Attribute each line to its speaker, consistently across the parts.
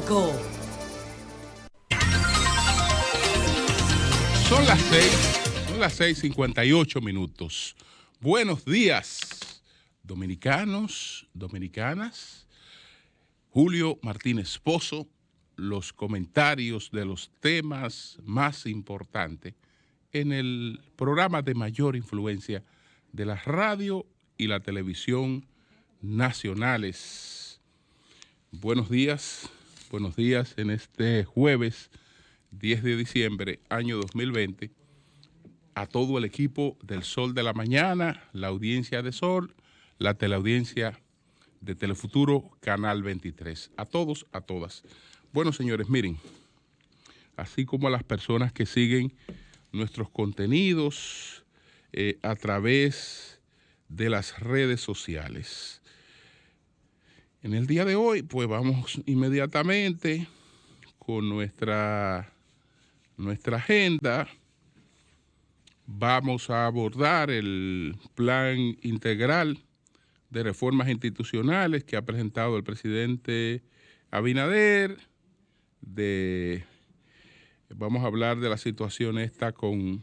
Speaker 1: Político.
Speaker 2: Son las 6:58. Buenos días, dominicanos, dominicanas. Julio Martínez Pozo, los comentarios de los temas más importantes en el programa de mayor influencia de la radio y la televisión nacionales. Buenos días en este jueves 10 de diciembre, año 2020, a todo el equipo del Sol de la Mañana, la audiencia de Sol, la teleaudiencia de Telefuturo, Canal 23. A todos, a todas. Bueno, señores, miren, así como a las personas que siguen nuestros contenidos a través de las redes sociales. En el día de hoy, pues vamos inmediatamente con nuestra agenda. Vamos a abordar el plan integral de reformas institucionales que ha presentado el presidente Abinader. Vamos a hablar de la situación esta con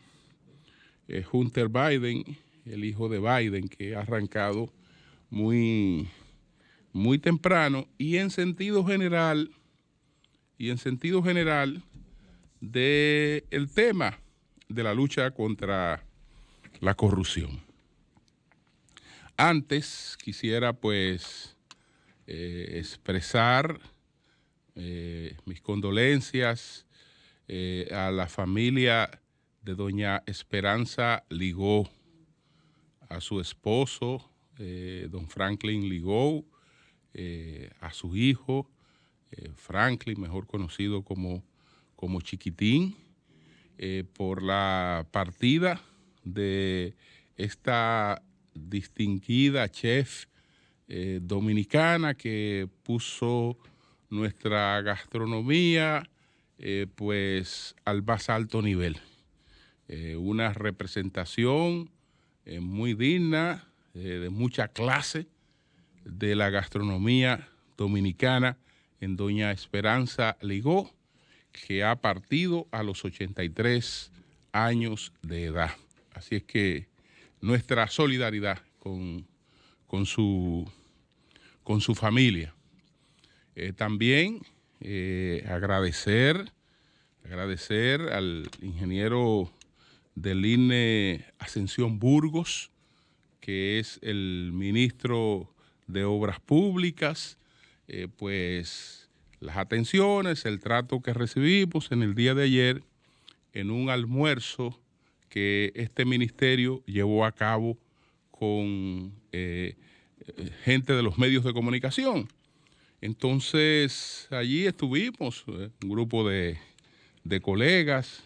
Speaker 2: Hunter Biden, el hijo de Biden, que ha arrancado muy temprano y en sentido general del tema de la lucha contra la corrupción. Antes quisiera pues expresar mis condolencias a la familia de doña Esperanza Ligó, a su esposo, don Franklin Ligó, a su hijo, Franklin, mejor conocido como Chiquitín, por la partida de esta distinguida chef dominicana que puso nuestra gastronomía pues al más alto nivel. Una representación muy digna, de mucha clase de la gastronomía dominicana en doña Esperanza Ligó, que ha partido a los 83 años de edad. Así es que nuestra solidaridad con su familia. También agradecer al ingeniero del INE Ascensión Burgos, que es el ministro de Obras Públicas, pues las atenciones, el trato que recibimos en el día de ayer en un almuerzo que este ministerio llevó a cabo con gente de los medios de comunicación. Entonces, allí estuvimos, un grupo de colegas,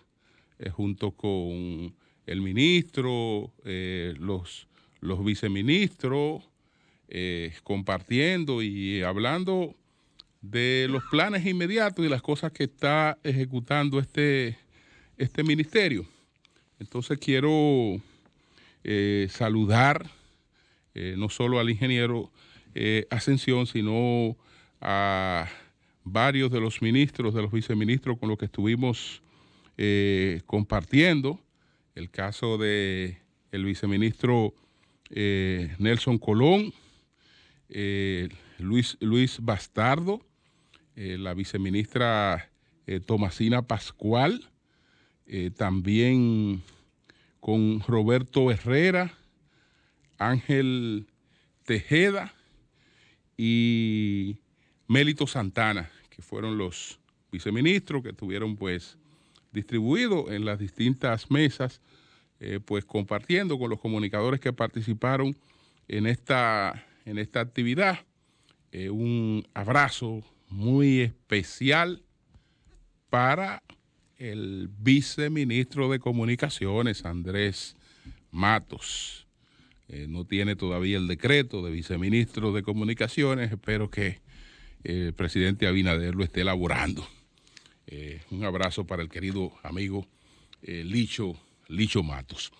Speaker 2: junto con el ministro, los viceministros, compartiendo y hablando de los planes inmediatos y las cosas que está ejecutando este ministerio. Entonces quiero saludar no solo al ingeniero Ascensión, sino a varios de los ministros, de los viceministros con los que estuvimos compartiendo. El caso de el viceministro Nelson Colón, Luis Bastardo, la viceministra Tomasina Pascual, también con Roberto Herrera, Ángel Tejeda y Mélito Santana, que fueron los viceministros que estuvieron pues distribuidos en las distintas mesas, pues compartiendo con los comunicadores que participaron en esta actividad. Un abrazo muy especial para el viceministro de Comunicaciones, Andrés Matos. No tiene todavía el decreto de viceministro de Comunicaciones. Espero que el presidente Abinader lo esté elaborando. Un abrazo para el querido amigo Licho Matos.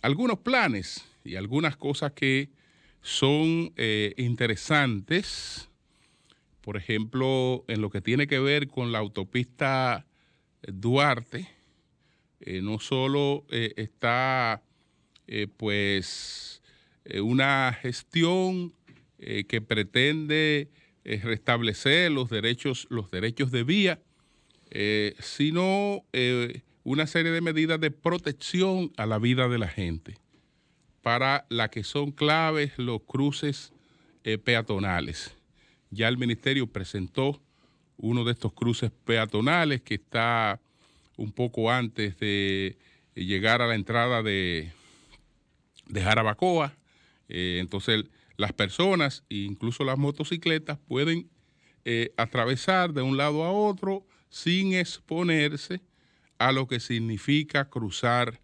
Speaker 2: Algunos planes y algunas cosas que son interesantes Por ejemplo, en lo que tiene que ver con la autopista Duarte, no solo está una gestión que pretende restablecer los derechos de vía, sino una serie de medidas de protección a la vida de la gente, para la que son claves los cruces peatonales. Ya el ministerio presentó uno de estos cruces peatonales que está un poco antes de llegar a la entrada de Jarabacoa. Entonces las personas, incluso las motocicletas, pueden atravesar de un lado a otro sin exponerse a lo que significa cruzar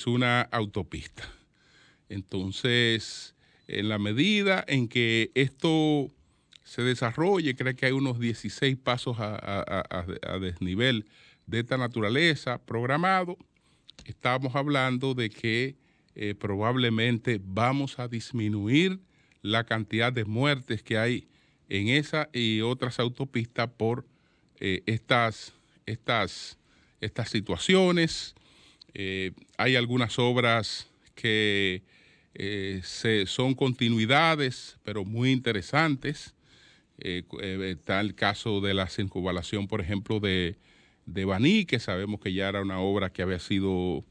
Speaker 2: una autopista. Entonces, en la medida en que esto se desarrolle, creo que hay unos 16 pasos a desnivel de esta naturaleza programado. Estamos hablando de que probablemente vamos a disminuir la cantidad de muertes que hay en esa y otras autopistas por estas situaciones. Hay algunas obras que son continuidades, pero muy interesantes. Está el caso de la circunvalación, por ejemplo, de Baní, que sabemos que ya era una obra que había sido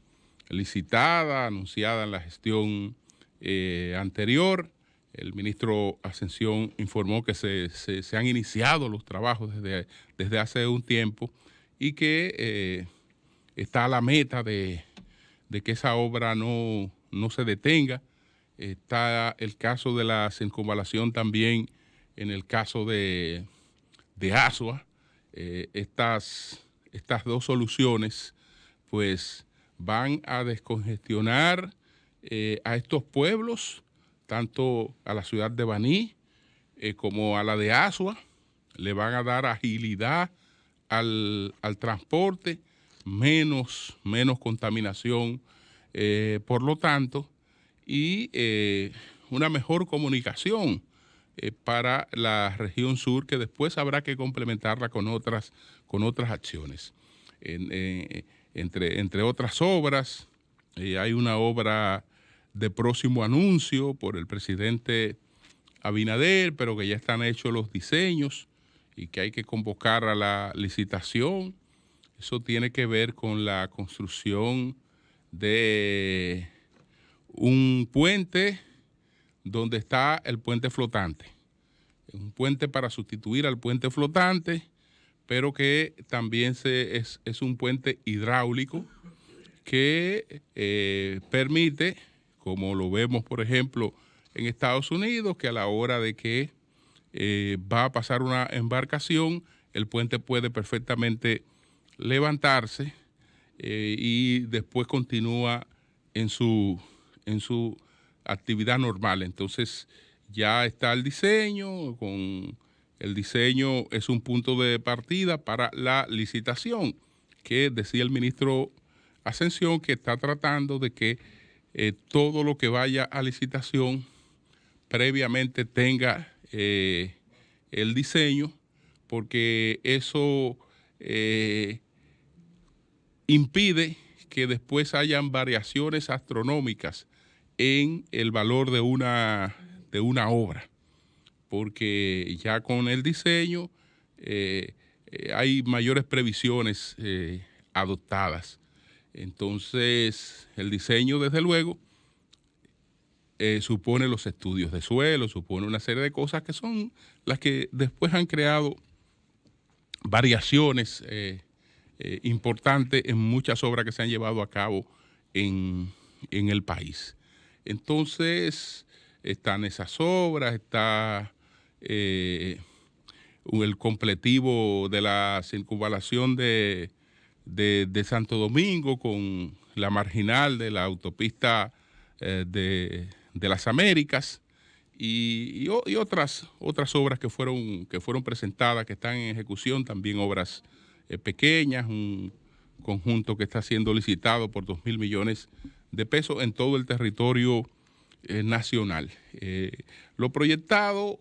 Speaker 2: licitada, anunciada en la gestión anterior. El ministro Ascensión informó que se han iniciado los trabajos desde hace un tiempo y que está a la meta de que esa obra no se detenga. Está el caso de la circunvalación también en el caso de Asua. Estas dos soluciones pues van a descongestionar a estos pueblos, tanto a la ciudad de Baní como a la de Asua. Le van a dar agilidad al transporte, menos contaminación, por lo tanto, y una mejor comunicación para la región sur, que después habrá que complementarla con otras acciones. Entre otras obras, hay una obra de próximo anuncio por el presidente Abinader, pero que ya están hechos los diseños y que hay que convocar a la licitación. Eso tiene que ver con la construcción de un puente donde está el puente flotante. Un puente para sustituir al puente flotante, pero que también es un puente hidráulico que permite, como lo vemos, por ejemplo, en Estados Unidos, que a la hora de que va a pasar una embarcación, el puente puede perfectamente levantarse y después continúa en su actividad normal. Entonces ya está el diseño, el diseño es un punto de partida para la licitación, que decía el ministro Ascensión que está tratando de que todo lo que vaya a licitación previamente tenga el diseño, porque eso impide que después hayan variaciones astronómicas en el valor de una obra, porque ya con el diseño hay mayores previsiones adoptadas. Entonces, el diseño, desde luego, supone los estudios de suelo, supone una serie de cosas que son las que después han creado variaciones importantes en muchas obras que se han llevado a cabo en el país. Entonces, están esas obras, está el completivo de la circunvalación de Santo Domingo con la marginal de la autopista de las Américas y otras obras que fueron presentadas, que están en ejecución, también obras pequeñas, un conjunto que está siendo licitado por 2.000 millones de pesos en todo el territorio nacional. Lo proyectado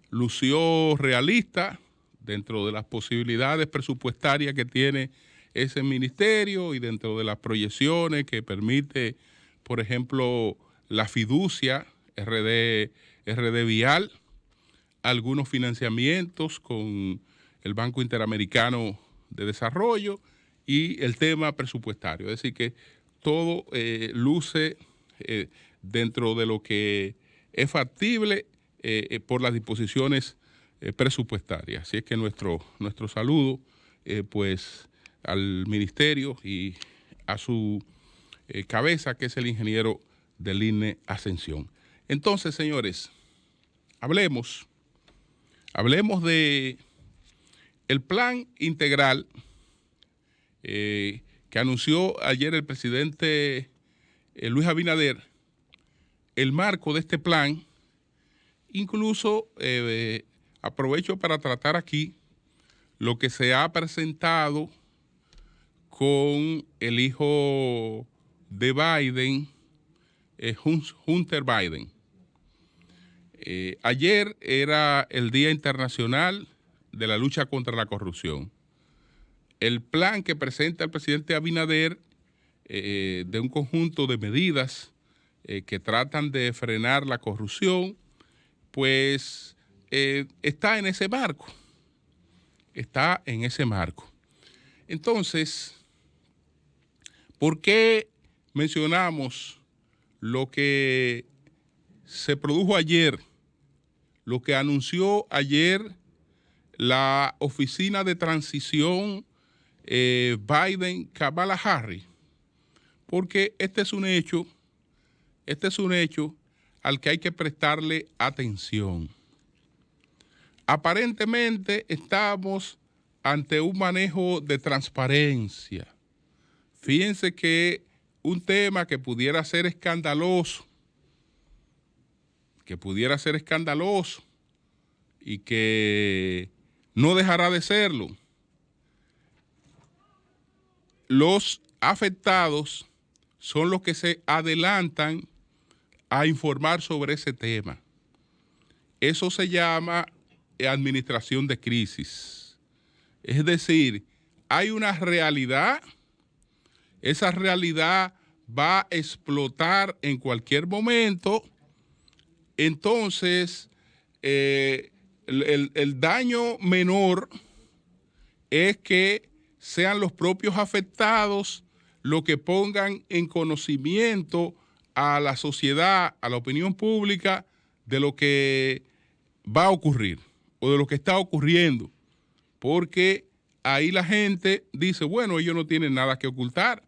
Speaker 2: lució realista dentro de las posibilidades presupuestarias que tiene ese ministerio y dentro de las proyecciones que permite, por ejemplo, la fiducia RD Vial, algunos financiamientos con el Banco Interamericano de Desarrollo y el tema presupuestario. Es decir, que todo luce dentro de lo que es factible por las disposiciones presupuestarias. Así es que nuestro saludo pues al ministerio y a su cabeza, que es el ingeniero del INE Ascensión. Entonces, señores, hablemos de el plan integral que anunció ayer el presidente Luis Abinader. El marco de este plan, incluso aprovecho para tratar aquí lo que se ha presentado con el hijo de Biden, Hunter Biden. Ayer era el Día Internacional de la Lucha contra la Corrupción. El plan que presenta el presidente Abinader de un conjunto de medidas que tratan de frenar la corrupción, pues está en ese marco. Está en ese marco. Entonces, ¿por qué mencionamos lo que se produjo ayer, lo que anunció ayer la Oficina de Transición Biden-Kamala Harris? Porque este es un hecho al que hay que prestarle atención. Aparentemente estamos ante un manejo de transparencia. Fíjense que un tema que pudiera ser escandaloso, y que no dejará de serlo, los afectados son los que se adelantan a informar sobre ese tema. Eso se llama administración de crisis. Es decir, hay una realidad, esa realidad va a explotar en cualquier momento, entonces el daño menor es que sean los propios afectados los que pongan en conocimiento a la sociedad, a la opinión pública, de lo que va a ocurrir o de lo que está ocurriendo, porque ahí la gente dice, bueno, ellos no tienen nada que ocultar.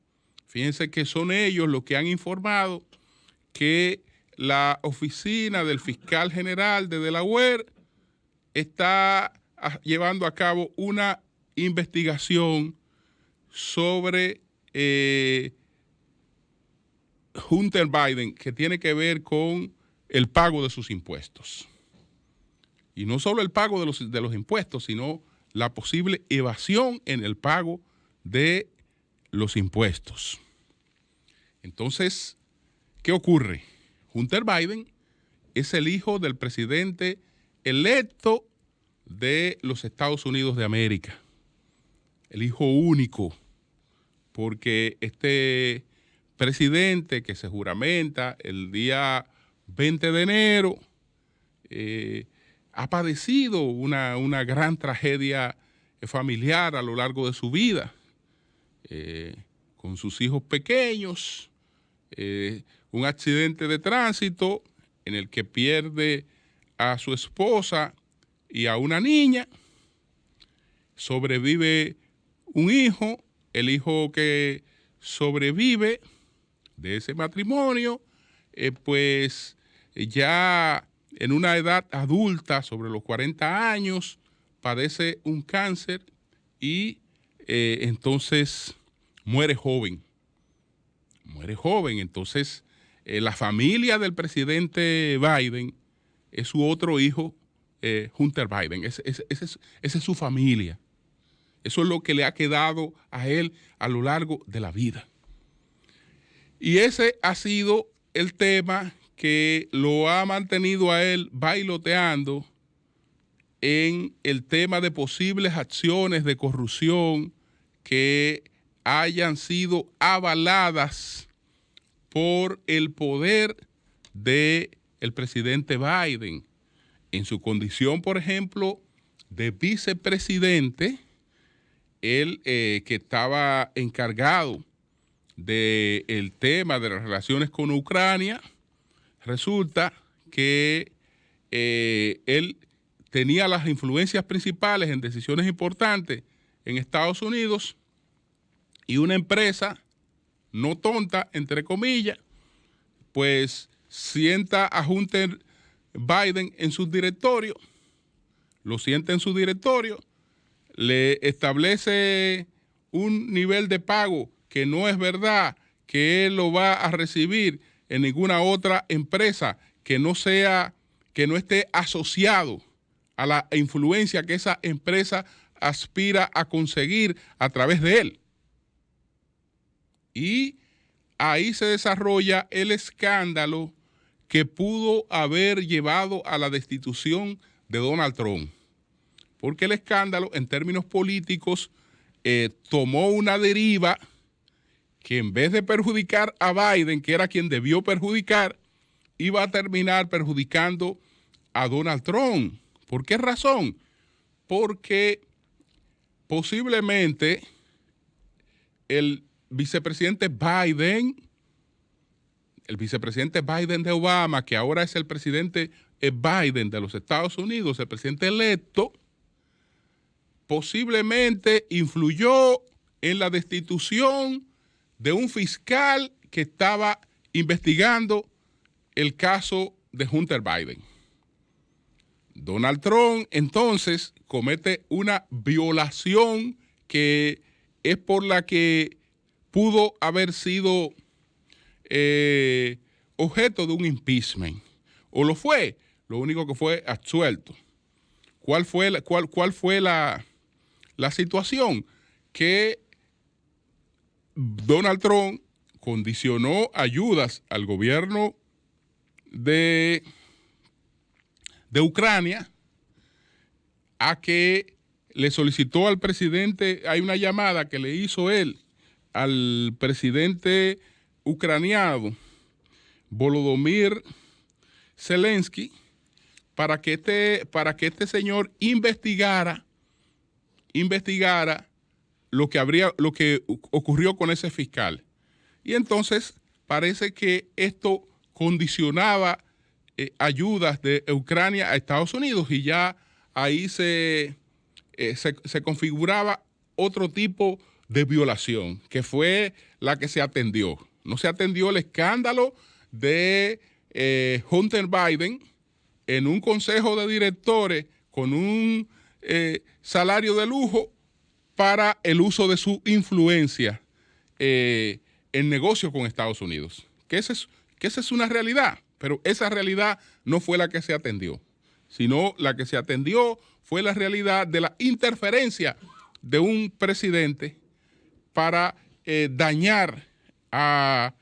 Speaker 2: Fíjense que son ellos los que han informado que la oficina del fiscal general de Delaware está llevando a cabo una investigación sobre Hunter Biden, que tiene que ver con el pago de sus impuestos. Y no solo el pago de los impuestos, sino la posible evasión en el pago de los impuestos. Entonces, ¿qué ocurre? Hunter Biden es el hijo del presidente electo de los Estados Unidos de América. El hijo único, porque este presidente que se juramenta el día 20 de enero ha padecido una gran tragedia familiar a lo largo de su vida, con sus hijos pequeños, un accidente de tránsito en el que pierde a su esposa y a una niña, sobrevive un hijo, el hijo que sobrevive de ese matrimonio, pues ya en una edad adulta, sobre los 40 años, padece un cáncer y entonces muere joven. Entonces la familia del presidente Biden es su otro hijo, Hunter Biden. Esa es su familia. Eso es lo que le ha quedado a él a lo largo de la vida. Y ese ha sido el tema que lo ha mantenido a él bailoteando en el tema de posibles acciones de corrupción que hayan sido avaladas por el poder del presidente Biden. En su condición, por ejemplo, de vicepresidente, él que estaba encargado del tema de las relaciones con Ucrania, resulta que él tenía las influencias principales en decisiones importantes en Estados Unidos y una empresa no tonta, entre comillas, pues sienta a Hunter Biden en su directorio, lo sienta en su directorio, le establece un nivel de pago que no es verdad que él lo va a recibir en ninguna otra empresa que no esté asociado a la influencia que esa empresa aspira a conseguir a través de él. Y ahí se desarrolla el escándalo que pudo haber llevado a la destitución de Donald Trump. Porque el escándalo, en términos políticos, tomó una deriva que en vez de perjudicar a Biden, que era quien debió perjudicar, iba a terminar perjudicando a Donald Trump. ¿Por qué razón? Porque posiblemente el vicepresidente Biden de Obama, que ahora es el presidente Biden de los Estados Unidos, el presidente electo, posiblemente influyó en la destitución de un fiscal que estaba investigando el caso de Hunter Biden. Donald Trump entonces comete una violación que es por la que pudo haber sido objeto de un impeachment. O lo fue, lo único que fue absuelto. ¿Cuál fue la situación? Que Donald Trump condicionó ayudas al gobierno de Ucrania a que le solicitó al presidente, hay una llamada que le hizo él al presidente ucraniano Volodymyr Zelensky para que este señor investigara lo que ocurrió con ese fiscal. Y entonces parece que esto condicionaba ayudas de Ucrania a Estados Unidos y ya ahí se configuraba otro tipo de violación, que fue la que se atendió. No se atendió el escándalo de Hunter Biden en un consejo de directores con un salario de lujo para el uso de su influencia en negocios con Estados Unidos. Que esa es una realidad, pero esa realidad no fue la que se atendió, sino la que se atendió fue la realidad de la interferencia de un presidente para dañar a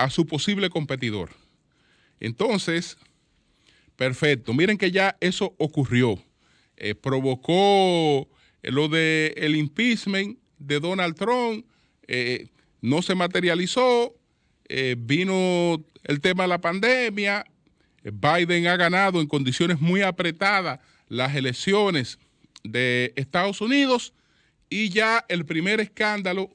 Speaker 2: su posible competidor. Entonces, perfecto, miren que ya eso ocurrió. Provocó lo del impeachment de Donald Trump, no se materializó, vino el tema de la pandemia, Biden ha ganado en condiciones muy apretadas las elecciones de Estados Unidos y ya el primer escándalo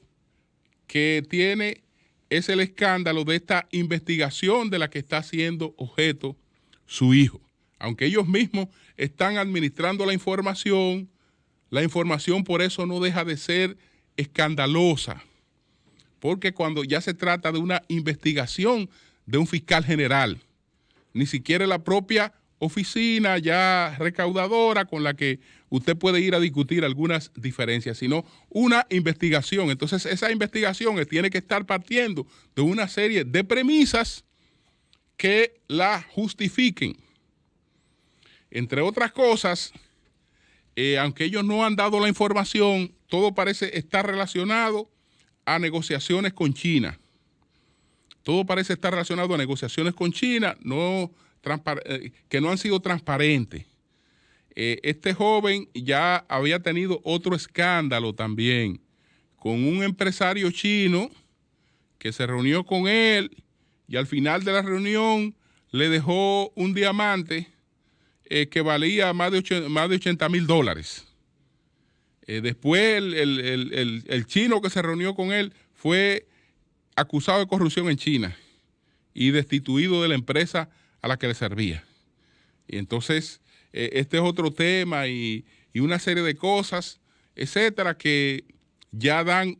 Speaker 2: que tiene es el escándalo de esta investigación de la que está siendo objeto su hijo. Aunque ellos mismos están administrando la información por eso no deja de ser escandalosa, porque cuando ya se trata de una investigación de un fiscal general, ni siquiera la propia oficina ya recaudadora con la que usted puede ir a discutir algunas diferencias, sino una investigación. Entonces esa investigación tiene que estar partiendo de una serie de premisas que la justifiquen. Entre otras cosas, aunque ellos no han dado la información, todo parece estar relacionado a negociaciones con China. Todo parece estar relacionado a negociaciones con China, que no han sido transparentes. Este joven ya había tenido otro escándalo también con un empresario chino que se reunió con él y al final de la reunión le dejó un diamante que valía más de $80,000. Después el chino que se reunió con él fue acusado de corrupción en China y destituido de la empresa a la que le servía. Y entonces, este es otro tema y una serie de cosas, etcétera, que ya dan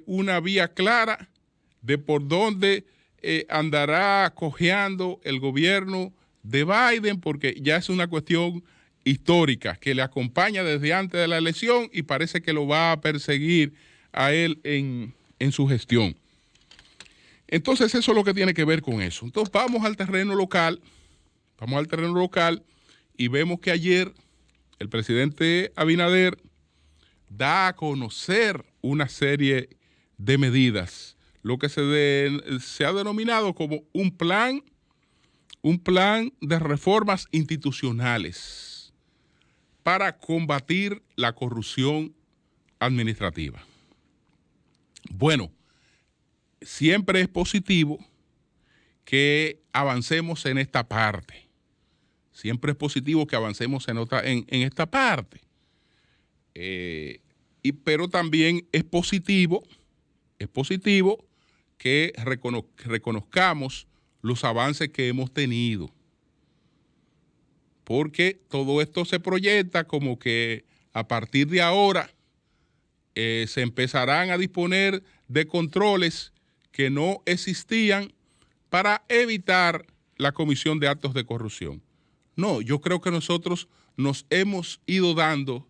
Speaker 2: una vía clara de por dónde andará cojeando el gobierno de Biden, porque ya es una cuestión histórica que le acompaña desde antes de la elección y parece que lo va a perseguir a él en su gestión. Entonces eso es lo que tiene que ver con eso. Entonces vamos al terreno local y vemos que ayer el presidente Abinader da a conocer una serie de medidas, lo que se ha denominado como un plan de reformas institucionales para combatir la corrupción administrativa. Bueno, siempre es positivo que avancemos en esta parte. Siempre es positivo que avancemos en esta parte. Pero también es positivo que reconozcamos los avances que hemos tenido. Porque todo esto se proyecta como que a partir de ahora se empezarán a disponer de controles que no existían para evitar la comisión de actos de corrupción. No, yo creo que nosotros nos hemos ido dando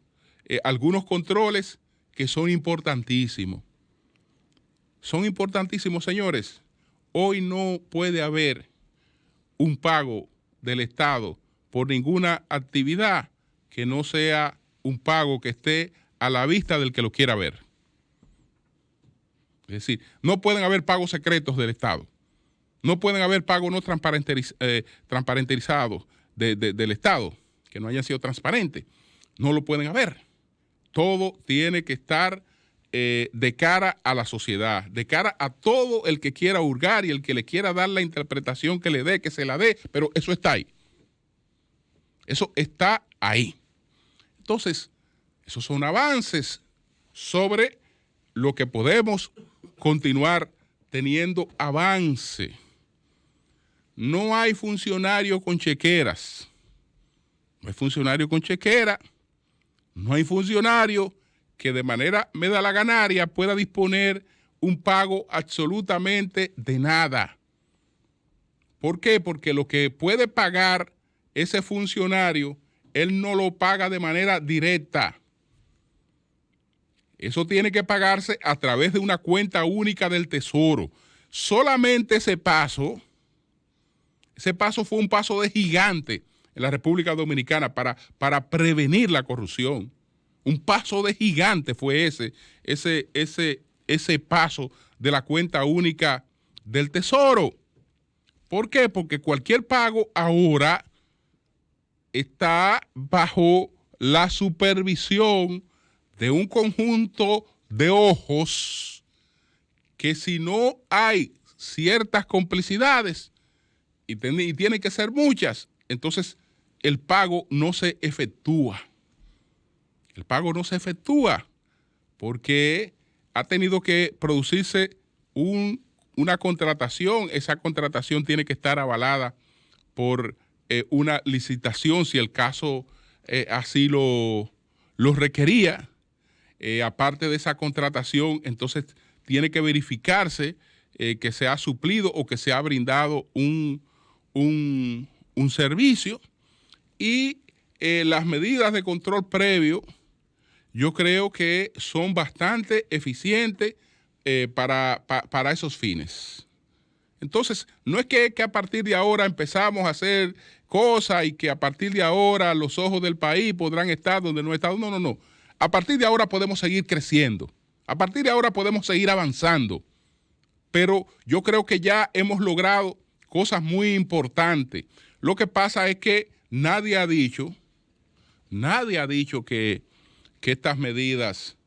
Speaker 2: algunos controles que son importantísimos. Son importantísimos, señores. Hoy no puede haber un pago del Estado por ninguna actividad que no sea un pago que esté a la vista del que lo quiera ver. Es decir, no pueden haber pagos secretos del Estado. No pueden haber pagos no transparentizados del Estado, que no hayan sido transparentes. No lo pueden haber. Todo tiene que estar de cara a la sociedad, de cara a todo el que quiera hurgar y el que le quiera dar la interpretación que le dé, que se la dé, pero eso está ahí. Eso está ahí. Entonces, esos son avances sobre lo que podemos continuar teniendo avance. No hay funcionario con chequeras. No hay funcionario con chequera. No hay funcionario que de manera medalaganaria pueda disponer un pago absolutamente de nada. ¿Por qué? Porque lo que puede pagar ese funcionario, él no lo paga de manera directa. Eso tiene que pagarse a través de una cuenta única del Tesoro. Solamente ese paso fue un paso de gigante en la República Dominicana para prevenir la corrupción. Un paso de gigante fue ese paso de la cuenta única del Tesoro. ¿Por qué? Porque cualquier pago ahora está bajo la supervisión de un conjunto de ojos que si no hay ciertas complicidades, y tienen que ser muchas, entonces el pago no se efectúa. El pago no se efectúa porque ha tenido que producirse una contratación. Esa contratación tiene que estar avalada por una licitación, si el caso así lo requería. Aparte de esa contratación, entonces tiene que verificarse que se ha suplido o que se ha brindado un servicio, y las medidas de control previo yo creo que son bastante eficientes para esos fines. Entonces, no es que a partir de ahora empezamos a hacer cosas y que a partir de ahora los ojos del país podrán estar donde no están. No, no, no. A partir de ahora podemos seguir creciendo. A partir de ahora podemos seguir avanzando. Pero yo creo que ya hemos logrado cosas muy importantes. Lo que pasa es que nadie ha dicho que estas medidas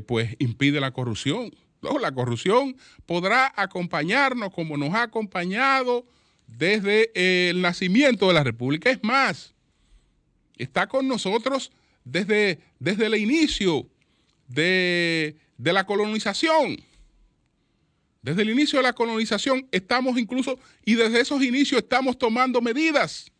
Speaker 2: pues impiden la corrupción. No, la corrupción podrá acompañarnos como nos ha acompañado desde el nacimiento de la República. Es más, está con nosotros desde el inicio de la colonización. Desde el inicio de la colonización estamos incluso, y desde esos inicios estamos tomando medidas.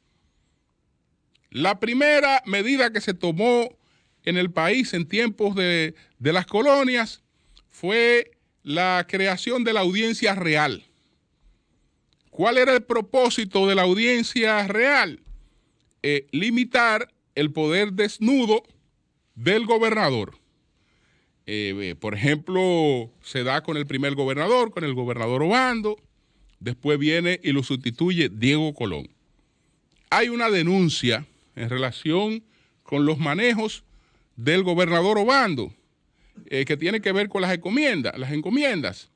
Speaker 2: La primera medida que se tomó en el país en tiempos de las colonias fue la creación de la audiencia real. ¿Cuál era el propósito de la audiencia real? Limitar el poder desnudo del gobernador. Por ejemplo, se da con el primer gobernador, con el gobernador Obando, después viene y lo sustituye Diego Colón. Hay una denuncia en relación con los manejos del gobernador Obando, que tiene que ver con las encomiendas.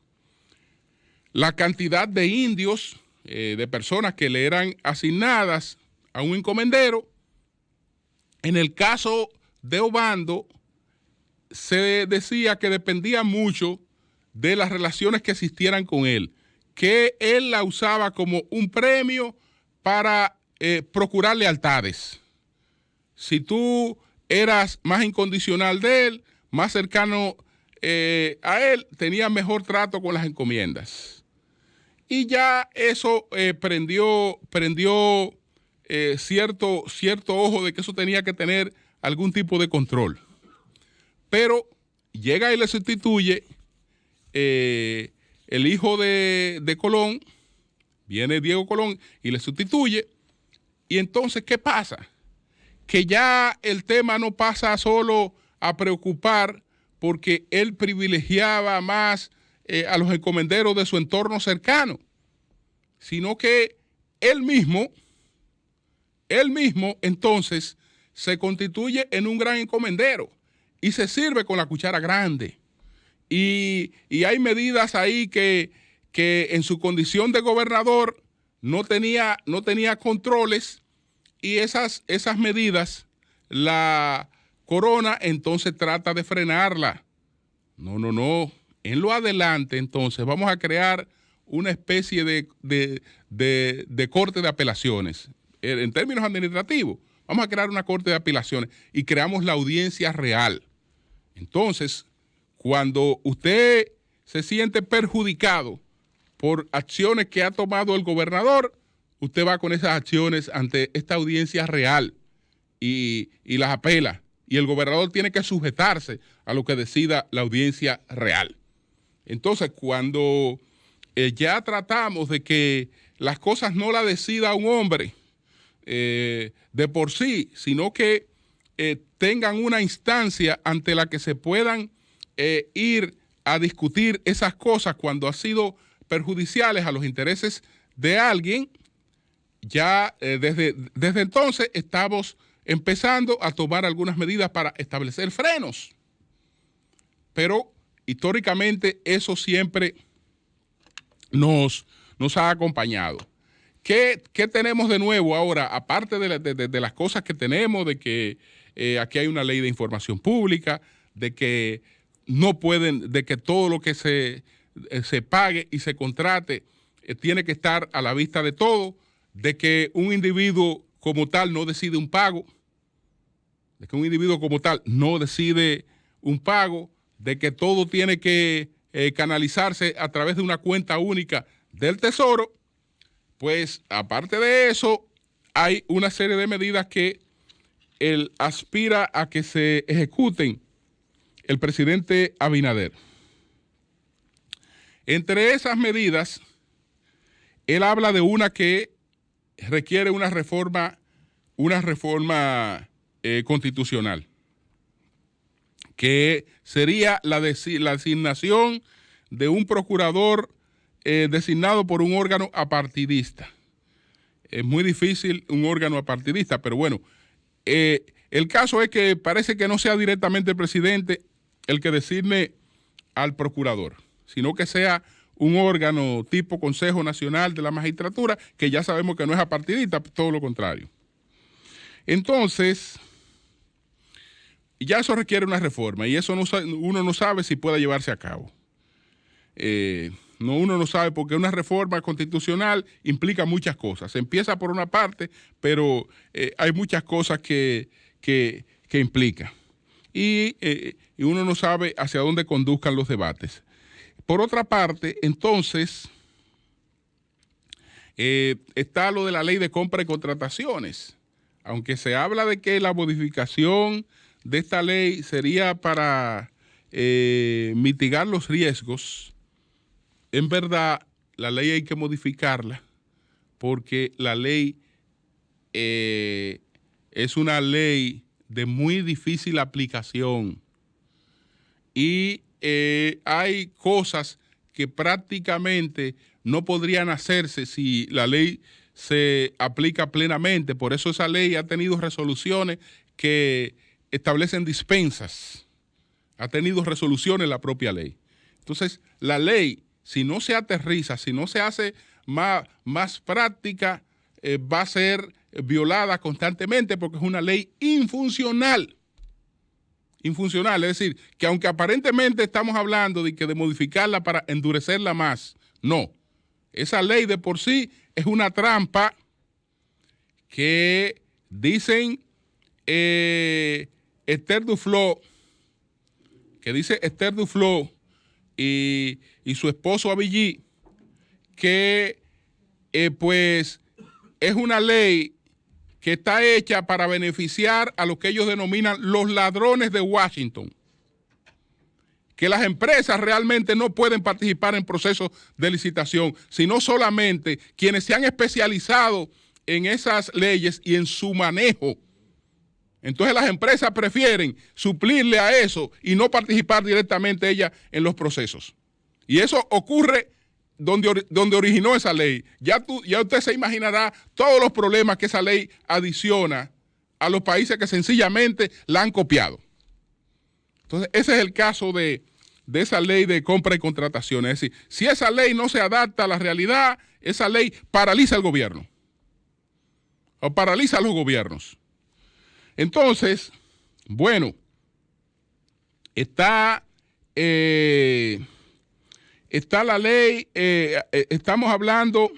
Speaker 2: La cantidad de indios, de personas que le eran asignadas a un encomendero. En el caso de Obando, se decía que dependía mucho de las relaciones que existieran con él, que él la usaba como un premio para procurar lealtades. Si tú eras más incondicional de él, más cercano a él, tenía mejor trato con las encomiendas. Y ya eso prendió cierto ojo de que eso tenía que tener algún tipo de control. Pero llega y le sustituye el hijo de Colón, viene Diego Colón y le sustituye. Y entonces, ¿qué pasa? Que ya el tema no pasa solo a preocupar porque él privilegiaba más a los encomenderos de su entorno cercano, sino que él mismo entonces se constituye en un gran encomendero y se sirve con la cuchara grande. Y hay medidas ahí que en su condición de gobernador no tenía controles, y esas medidas la corona entonces trata de frenarla. No. En lo adelante entonces vamos a crear una especie de corte de apelaciones. En términos administrativos, vamos a crear una corte de apelaciones y creamos la audiencia real. Entonces, cuando usted se siente perjudicado por acciones que ha tomado el gobernador, usted va con esas acciones ante esta audiencia real y las apela. Y el gobernador tiene que sujetarse a lo que decida la audiencia real. Entonces, cuando ya tratamos de que las cosas no las decida un hombre de por sí, sino que tengan una instancia ante la que se puedan ir a discutir esas cosas cuando han sido perjudiciales a los intereses de alguien, ya desde entonces estamos empezando a tomar algunas medidas para establecer frenos. Pero históricamente eso siempre nos ha acompañado. ¿Qué tenemos de nuevo ahora? Aparte de las cosas que tenemos, de que aquí hay una ley de información pública, de que no pueden, de que todo lo que se pague y se contrate tiene que estar a la vista de todo, de que un individuo como tal no decide un pago, de que todo tiene que canalizarse a través de una cuenta única del Tesoro. Pues aparte de eso, hay una serie de medidas que él aspira a que se ejecuten el presidente Abinader. Entre esas medidas, él habla de una que requiere una reforma constitucional, que sería la asignación de un procurador designado por un órgano apartidista. Es muy difícil un órgano apartidista, pero bueno, el caso es que parece que no sea directamente el presidente el que designe al procurador, sino que sea un órgano tipo Consejo Nacional de la Magistratura, que ya sabemos que no es apartidista, todo lo contrario. Entonces, ya eso requiere una reforma y eso uno no sabe si pueda llevarse a cabo. Uno no sabe porque una reforma constitucional implica muchas cosas. Se empieza por una parte, pero hay muchas cosas que implica. Y uno no sabe hacia dónde conduzcan los debates. Por otra parte, entonces, está lo de la ley de compra y contrataciones. Aunque se habla de que la modificación de esta ley sería para mitigar los riesgos, en verdad la ley hay que modificarla porque la ley es una ley de muy difícil aplicación y hay cosas que prácticamente no podrían hacerse si la ley se aplica plenamente. Por eso esa ley ha tenido resoluciones que establecen dispensas. Ha tenido resoluciones la propia ley. Entonces, la ley, si no se aterriza, si no se hace más práctica, va a ser violada constantemente porque es una ley infuncional. Infuncional, es decir, que aunque aparentemente estamos hablando de modificarla para endurecerla más, no. Esa ley de por sí es una trampa que dicen Esther Duflo, y su esposo Abillí, que pues es una ley que está hecha para beneficiar a lo que ellos denominan los ladrones de Washington. Que las empresas realmente no pueden participar en procesos de licitación, sino solamente quienes se han especializado en esas leyes y en su manejo. Entonces las empresas prefieren suplirle a eso y no participar directamente ellas en los procesos. Y eso ocurre donde originó esa ley. Ya usted se imaginará todos los problemas que esa ley adiciona a los países que sencillamente la han copiado. Entonces, ese es el caso de esa ley de compra y contratación. Es decir, si esa ley no se adapta a la realidad, esa ley paraliza al gobierno o paraliza a los gobiernos. Entonces, bueno, está la ley, estamos hablando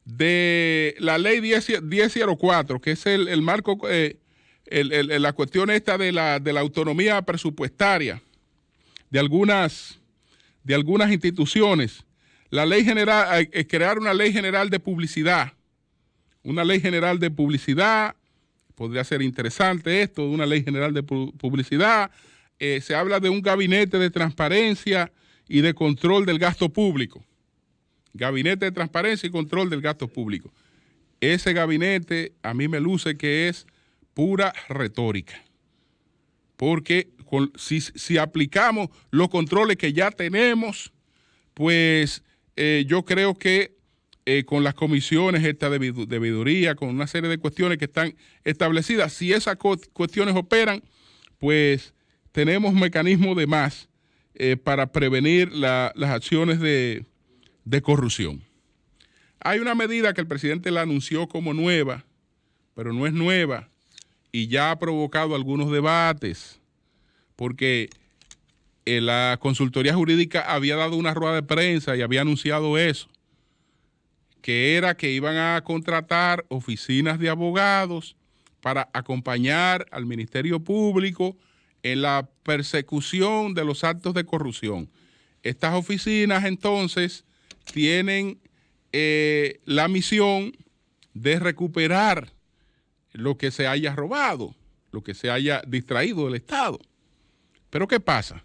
Speaker 2: de la ley 1004, que es el marco, la cuestión esta de la autonomía presupuestaria de algunas instituciones. La ley general, crear una ley general de publicidad. Una ley general de publicidad, podría ser interesante esto, una ley general de publicidad. Se habla de un gabinete de transparencia y de control del gasto público. Gabinete de transparencia y control del gasto público. Ese gabinete a mí me luce que es pura retórica. Porque si aplicamos los controles que ya tenemos, pues yo creo que con las comisiones estas de veeduría, con una serie de cuestiones que están establecidas, si esas cuestiones operan, pues tenemos mecanismos de más para prevenir las acciones de corrupción. Hay una medida que el presidente la anunció como nueva, pero no es nueva y ya ha provocado algunos debates, porque la consultoría jurídica había dado una rueda de prensa y había anunciado eso, que era que iban a contratar oficinas de abogados para acompañar al Ministerio Público en la persecución de los actos de corrupción. Estas oficinas entonces tienen la misión de recuperar lo que se haya robado, lo que se haya distraído del Estado. Pero ¿qué pasa?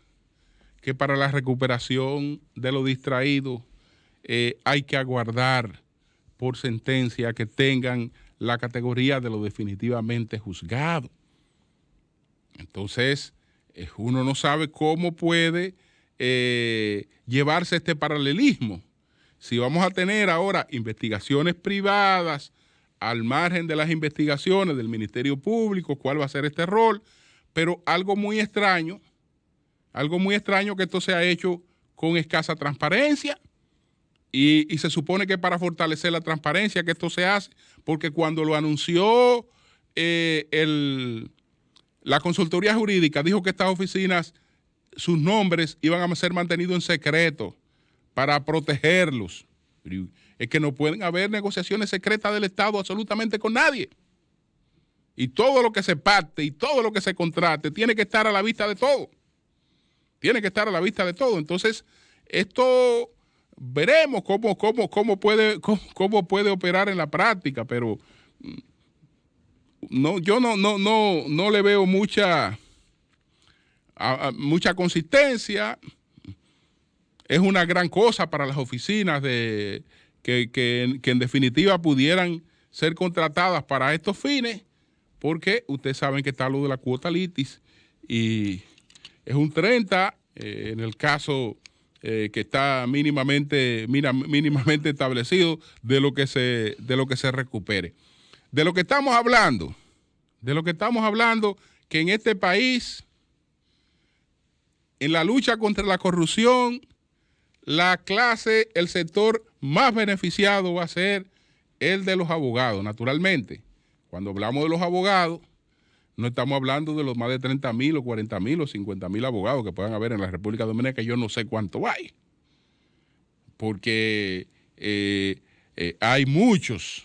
Speaker 2: Que para la recuperación de lo distraído hay que aguardar por sentencia que tengan la categoría de lo definitivamente juzgado. Entonces, uno no sabe cómo puede llevarse este paralelismo. Si vamos a tener ahora investigaciones privadas al margen de las investigaciones del Ministerio Público, ¿cuál va a ser este rol? Pero algo muy extraño que esto se ha hecho con escasa transparencia y se supone que para fortalecer la transparencia que esto se hace, porque cuando lo anunció la consultoría jurídica dijo que estas oficinas, sus nombres iban a ser mantenidos en secreto para protegerlos. Es que no pueden haber negociaciones secretas del Estado absolutamente con nadie. Y todo lo que se pacte y todo lo que se contrate tiene que estar a la vista de todo. Tiene que estar a la vista de todo. Entonces, esto veremos cómo puede operar en la práctica, pero no, yo no le veo mucha consistencia. Es una gran cosa para las oficinas que en definitiva pudieran ser contratadas para estos fines, porque ustedes saben que está lo de la cuota litis y es un 30 en el caso que está mínimamente establecido de lo que se recupere. De lo que estamos hablando, que en este país, en la lucha contra la corrupción, el sector más beneficiado va a ser el de los abogados, naturalmente. Cuando hablamos de los abogados, no estamos hablando de los más de 30,000 o 40,000 o 50,000 abogados que puedan haber en la República Dominicana, que yo no sé cuánto hay, porque hay muchos,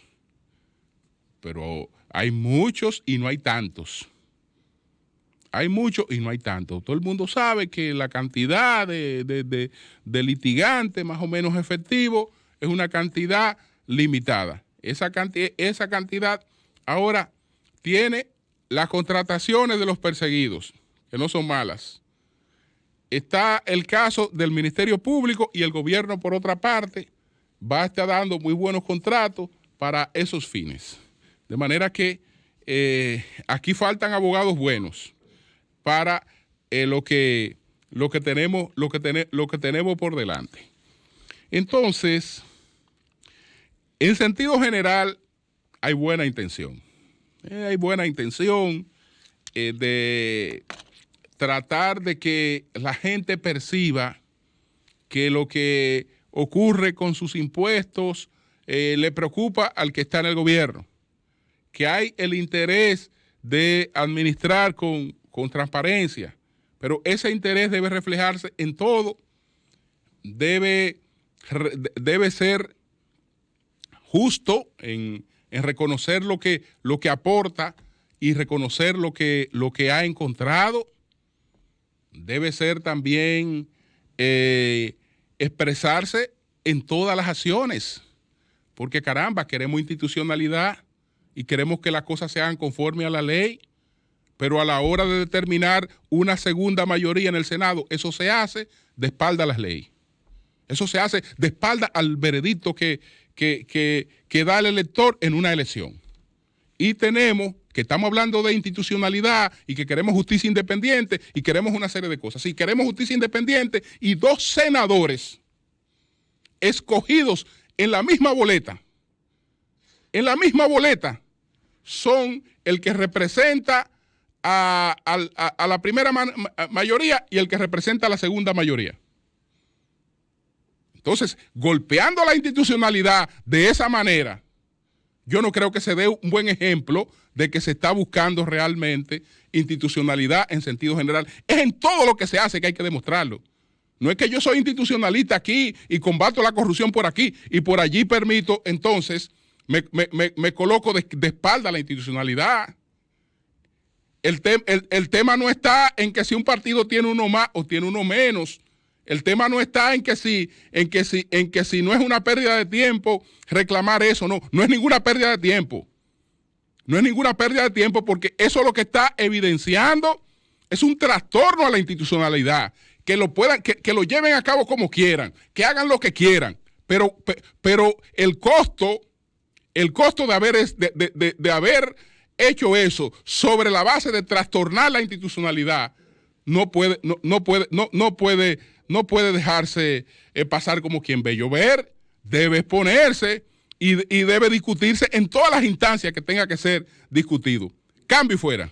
Speaker 2: pero hay muchos y no hay tantos. Hay muchos y no hay tantos. Todo el mundo sabe que la cantidad de litigantes más o menos efectivos es una cantidad limitada. Esa cantidad ahora tiene las contrataciones de los perseguidos, que no son malas. Está el caso del Ministerio Público y el gobierno, por otra parte, va a estar dando muy buenos contratos para esos fines. De manera que aquí faltan abogados buenos para lo que tenemos por delante. Entonces, en sentido general, hay buena intención. Hay buena intención de tratar de que la gente perciba que lo que ocurre con sus impuestos le preocupa al que está en el gobierno, que hay el interés de administrar con transparencia, pero ese interés debe reflejarse en todo, debe ser justo en reconocer lo que aporta y reconocer lo que ha encontrado. Debe ser también expresarse en todas las acciones, porque caramba, queremos institucionalidad y queremos que las cosas se hagan conforme a la ley, pero a la hora de determinar una segunda mayoría en el Senado, eso se hace de espalda a las leyes. Eso se hace de espalda al veredicto que da el elector en una elección. Y estamos hablando de institucionalidad y que queremos justicia independiente y queremos una serie de cosas. Si queremos justicia independiente y 2 senadores escogidos en la misma boleta, son el que representa a la primera mayoría y el que representa a la segunda mayoría. Entonces, golpeando la institucionalidad de esa manera, yo no creo que se dé un buen ejemplo de que se está buscando realmente institucionalidad en sentido general. Es en todo lo que se hace que hay que demostrarlo. No es que yo soy institucionalista aquí y combato la corrupción por aquí y por allí permito, entonces me coloco de espalda a la institucionalidad. El tema no está en que si un partido tiene uno más o tiene uno menos. El tema no está en que si no es una pérdida de tiempo reclamar eso. No es ninguna pérdida de tiempo. No es ninguna pérdida de tiempo, porque eso lo que está evidenciando es un trastorno a la institucionalidad. Que lo lleven a cabo como quieran, que hagan lo que quieran, pero el costo de haber hecho eso sobre la base de trastornar la institucionalidad no puede dejarse pasar como quien ve llover. Debe exponerse y debe discutirse en todas las instancias que tenga que ser discutido. Cambio y fuera.